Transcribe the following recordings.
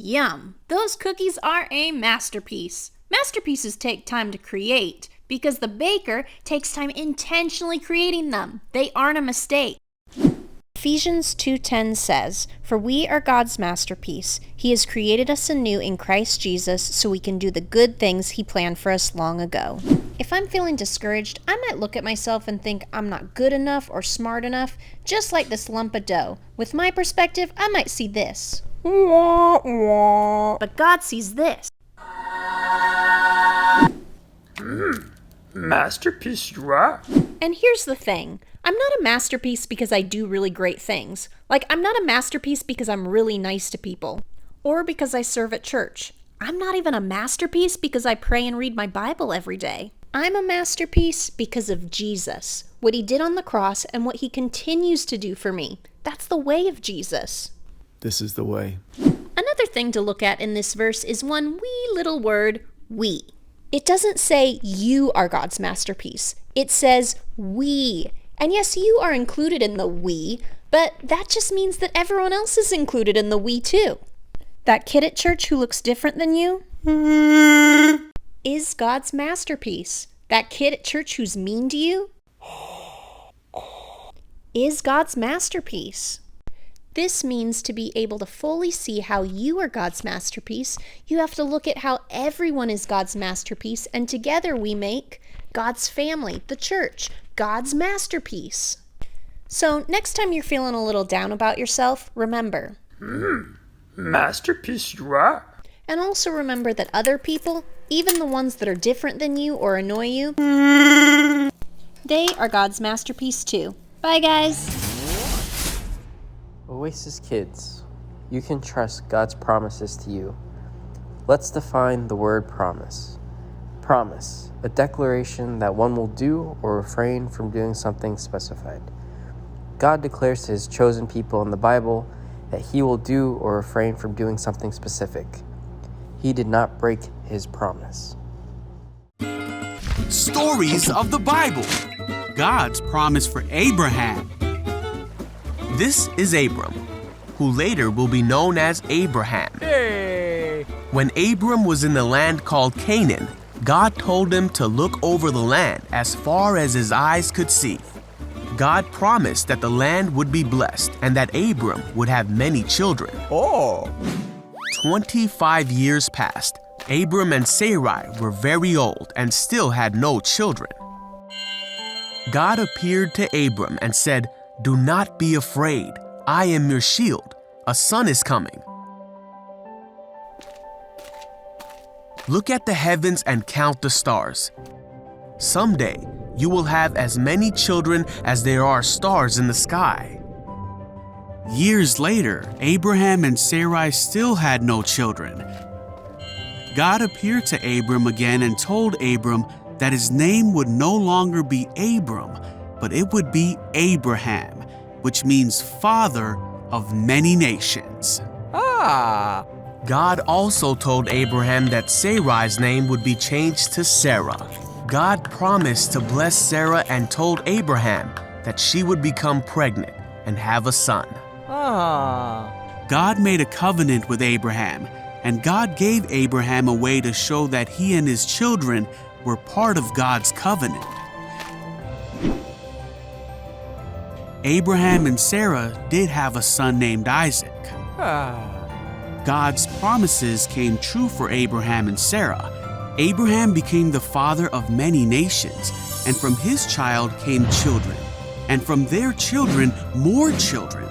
Yum! Those cookies are a masterpiece. Masterpieces take time to create because the baker takes time intentionally creating them. They aren't a mistake. Ephesians 2:10 says, "For we are God's masterpiece. He has created us anew in Christ Jesus so we can do the good things He planned for us long ago." If I'm feeling discouraged, I might look at myself and think I'm not good enough or smart enough, just like this lump of dough. With my perspective, I might see this. But God sees this. Masterpiece you are. And here's the thing. I'm not a masterpiece because I do really great things. Like, I'm not a masterpiece because I'm really nice to people. Or because I serve at church. I'm not even a masterpiece because I pray and read my Bible every day. I'm a masterpiece because of Jesus. What He did on the cross and what He continues to do for me. That's the way of Jesus. This is the way. Another thing to look at in this verse is one wee little word, we. It doesn't say you are God's masterpiece. It says we. And yes, you are included in the we, but that just means that everyone else is included in the we too. That kid at church who looks different than you is God's masterpiece. That kid at church who's mean to you is God's masterpiece. This means to be able to fully see how you are God's masterpiece, you have to look at how everyone is God's masterpiece, and together we make God's family, the church, God's masterpiece. So next time you're feeling a little down about yourself, remember. Masterpiece you are. And also remember that other people, even the ones that are different than you or annoy you, they are God's masterpiece too. Bye guys. OASIS Kids, you can trust God's promises to you. Let's define the word promise. Promise, a declaration that one will do or refrain from doing something specified. God declares to His chosen people in the Bible that He will do or refrain from doing something specific. He did not break His promise. Stories of the Bible. God's promise for Abraham. This is Abram, who later will be known as Abraham. Hey! When Abram was in the land called Canaan, God told him to look over the land as far as his eyes could see. God promised that the land would be blessed and that Abram would have many children. 25 years passed. Abram and Sarai were very old and still had no children. God appeared to Abram and said, "Do not be afraid. I am your shield. A son is coming. Look at the heavens and count the stars. Someday you will have as many children as there are stars in the sky." Years later, Abraham and Sarai still had no children. God appeared to Abram again and told Abram that his name would no longer be Abram, but it would be Abraham, which means father of many nations. God also told Abraham that Sarai's name would be changed to Sarah. God promised to bless Sarah and told Abraham that she would become pregnant and have a son. God made a covenant with Abraham, and God gave Abraham a way to show that he and his children were part of God's covenant. Abraham and Sarah did have a son named Isaac. God's promises came true for Abraham and Sarah. Abraham became the father of many nations, and from his child came children, and from their children more children,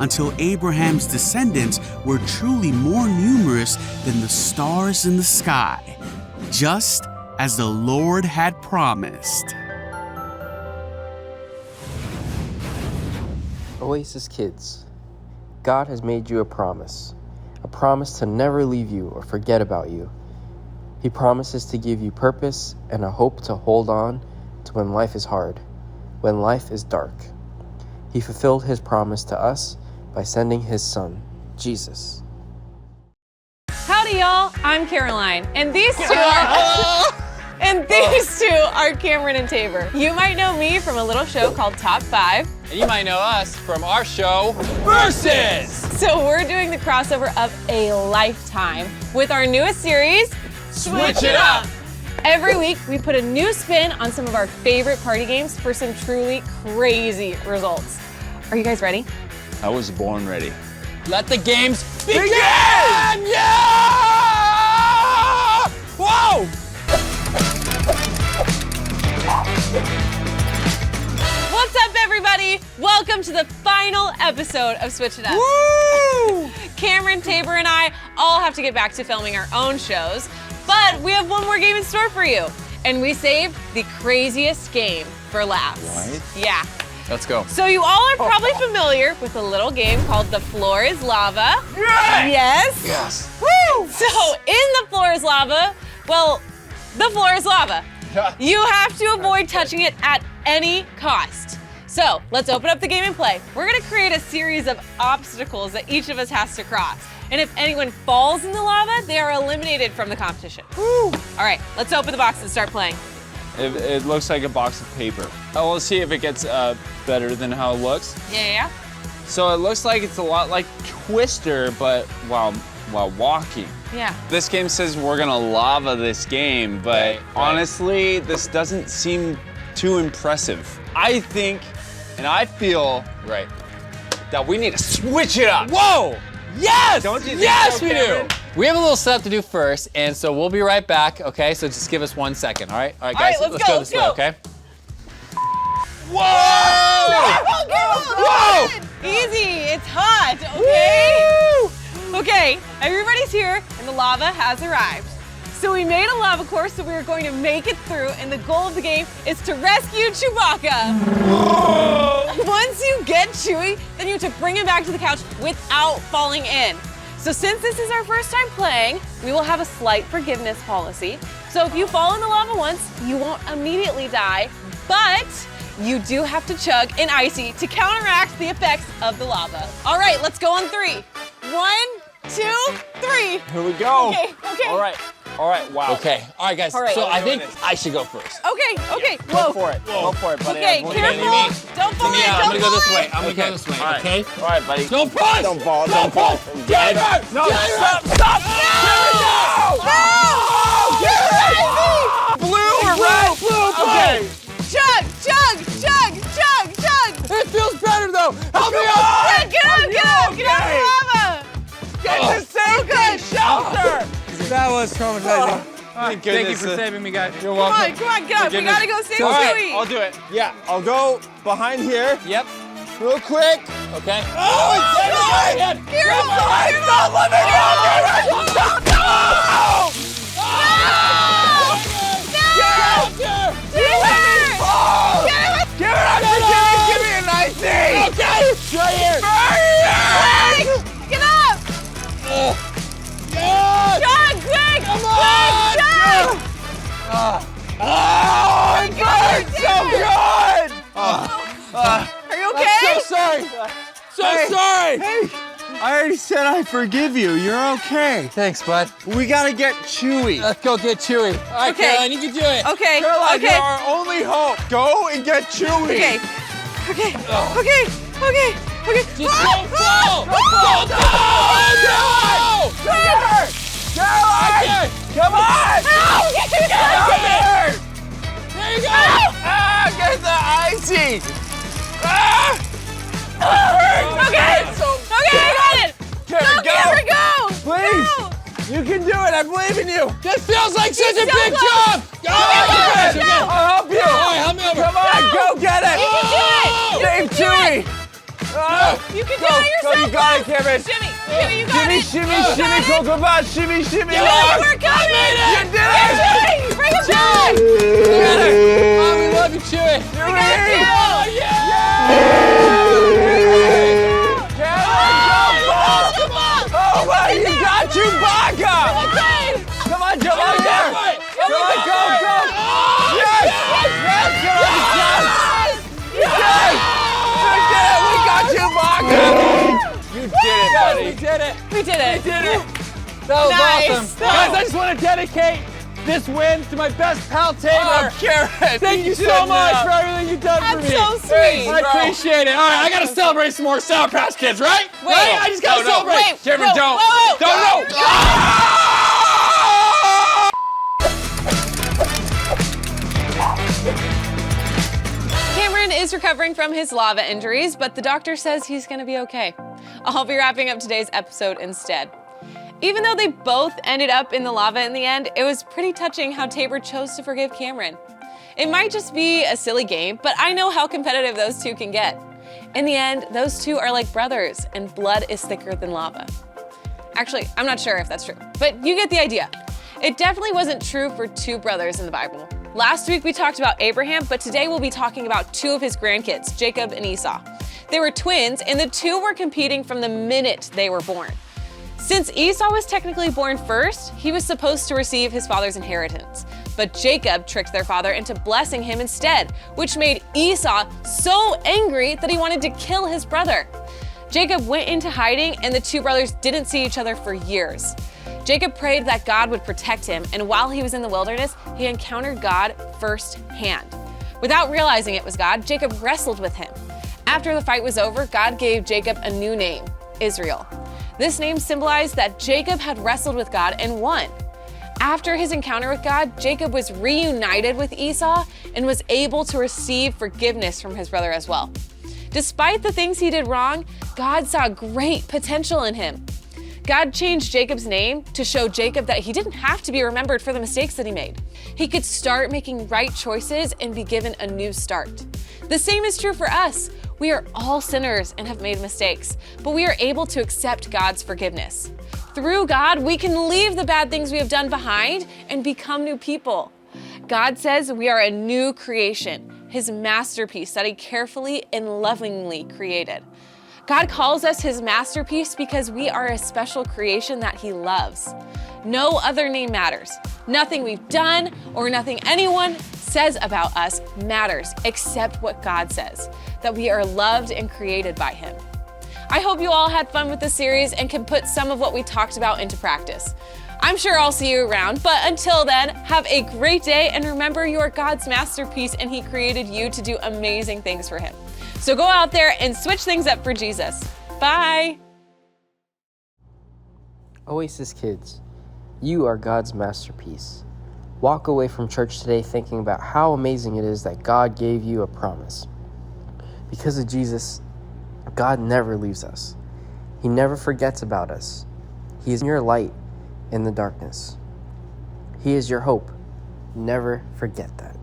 until Abraham's descendants were truly more numerous than the stars in the sky, just as the Lord had promised. OASIS Kids, God has made you a promise to never leave you or forget about you. He promises to give you purpose and a hope to hold on to when life is hard, when life is dark. He fulfilled His promise to us by sending His Son, Jesus. Howdy, y'all. I'm Caroline, and these two are... And these two are Cameron and Tabor. You might know me from a little show called Top 5. And you might know us from our show, Versus! So we're doing the crossover of a lifetime with our newest series, Switch It Up! Every week, we put a new spin on some of our favorite party games for some truly crazy results. Are you guys ready? I was born ready. Let the games begin! Yeah! Whoa! What's up, everybody? Welcome to the final episode of Switch It Up. Woo! Cameron, Tabor, and I all have to get back to filming our own shows, but we have one more game in store for you. And we saved the craziest game for last. What? Yeah. Let's go. So you all are probably familiar with a little game called The Floor is Lava. Yes? Yes. Woo! So in The Floor is Lava, well, the floor is lava. You have to avoid touching it at any cost. So let's open up the game and play. We're gonna create a series of obstacles that each of us has to cross. And if anyone falls in the lava, they are eliminated from the competition. Woo! All right, let's open the box and start playing. It looks like a box of paper. Oh, we'll see if it gets better than how it looks. Yeah. So it looks like it's a lot like Twister, but while walking. Yeah. This game says we're gonna lava this game, but honestly, this doesn't seem too impressive. I think, and I feel, that we need to switch it up. Whoa! Yes! Don't you think yes, so, we Cameron? do! We have a little setup to do first, and so we'll be right back, okay? So just give us 1 second, all right? All right, guys, let's let's go, go let's this go. way, okay? Whoa! Easy, it's hot, okay? Okay, everybody's here and the lava has arrived. So we made a lava course so we were going to make it through, and the goal of the game is to rescue Chewbacca. Once you get Chewie, then you have to bring him back to the couch without falling in. So since this is our first time playing, we will have a slight forgiveness policy. So if you fall in the lava once, you won't immediately die, but you do have to chug an icy to counteract the effects of the lava. All right, let's go on 3. 1, 2, 3. Here we go. Okay. All right, wow. Okay, all right, guys. All right. So I think I should go first. Okay. Go for it, buddy. Okay, I'm careful. looking Don't fall in, I'm gonna don't go this fall way. in. I'm gonna go this way, All right. okay? All right, buddy. Don't push! Don't fall. No! Stop! Blue or red? Blue. Okay. Chug. It feels better though! Help me out! Get out of the lava. Get to safety, shelter. That was traumatizing. Thank you for saving me, guys. You're Come welcome. on, get up. We gotta go save All right, Chewie. I'll do it. Yeah, I'll go behind here Yep. real quick. Okay. Oh, it's Give me a nice thing. okay. Right here. Get up. Chug, quick. Chug. Oh, it burns so good. Are you okay? I'm so sorry. Sorry! Hey, I already said I forgive you. You're okay. Thanks, bud. We gotta get Chewie. Let's go get Chewie. All right, Okay. Caroline, you can do it. Okay. Caroline, you're our only hope. Go and get Chewie. Okay. Just Ah! don't fall! Don't fall! Caroline! Come on! There you go! Get the icy! Okay, I got it. Cameron, Go. Please! You can do it! I believe in you! This feels like such a so big close. jump! Go! Go. I'll help you! All right, help me over. Come on, go get it! Save Chewie! You can do it yourself. You got it, Cameron! Shimmy, you got it. Shimmy, go, come on, shimmy! We're coming. You did it! Bring it back. Oh, we love you, Chewie. You're We got in! you. Cameron, Come on. oh my, you got Chewbacca! Come on, jump on there! Come on, go! Yes! We got Chewbacca! You did it, buddy. We did it! We did it. That was Nice. awesome. Guys, I just want to dedicate This wins to my best pal, Tabor. Oh, Karen. Thank you so much for everything you've done for me. That's so sweet. I appreciate it. All right, I gotta celebrate some more Sour Patch Kids, right? Wait. Right? I just gotta celebrate. Wait. Karen, Whoa, don't. whoa, whoa. Don't, no. Cameron is recovering from his lava injuries, but the doctor says he's gonna be okay. I'll be wrapping up today's episode instead. Even though they both ended up in the lava in the end, it was pretty touching how Tabor chose to forgive Cameron. It might just be a silly game, but I know how competitive those two can get. In the end, those two are like brothers, and blood is thicker than lava. Actually, I'm not sure if that's true, but you get the idea. It definitely wasn't true for two brothers in the Bible. Last week we talked about Abraham, but today we'll be talking about two of his grandkids, Jacob and Esau. They were twins, and the two were competing from the minute they were born. Since Esau was technically born first, he was supposed to receive his father's inheritance. But Jacob tricked their father into blessing him instead, which made Esau so angry that he wanted to kill his brother. Jacob went into hiding, and the two brothers didn't see each other for years. Jacob prayed that God would protect him, and while he was in the wilderness, he encountered God firsthand. Without realizing it was God, Jacob wrestled with him. After the fight was over, God gave Jacob a new name, Israel. This name symbolized that Jacob had wrestled with God and won. After his encounter with God, Jacob was reunited with Esau and was able to receive forgiveness from his brother as well. Despite the things he did wrong, God saw great potential in him. God changed Jacob's name to show Jacob that he didn't have to be remembered for the mistakes that he made. He could start making right choices and be given a new start. The same is true for us. We are all sinners and have made mistakes, but we are able to accept God's forgiveness. Through God, we can leave the bad things we have done behind and become new people. God says we are a new creation, His masterpiece that He carefully and lovingly created. God calls us His masterpiece because we are a special creation that He loves. No other name matters. Nothing we've done or nothing anyone says about us matters except what God says, that we are loved and created by Him. I hope you all had fun with this series and can put some of what we talked about into practice. I'm sure I'll see you around, but until then, have a great day and remember you are God's masterpiece and He created you to do amazing things for Him. So go out there and switch things up for Jesus. Bye. OASIS Kids, you are God's masterpiece. Walk away from church today thinking about how amazing it is that God gave you a promise. Because of Jesus, God never leaves us. He never forgets about us. He is your light in the darkness. He is your hope. Never forget that.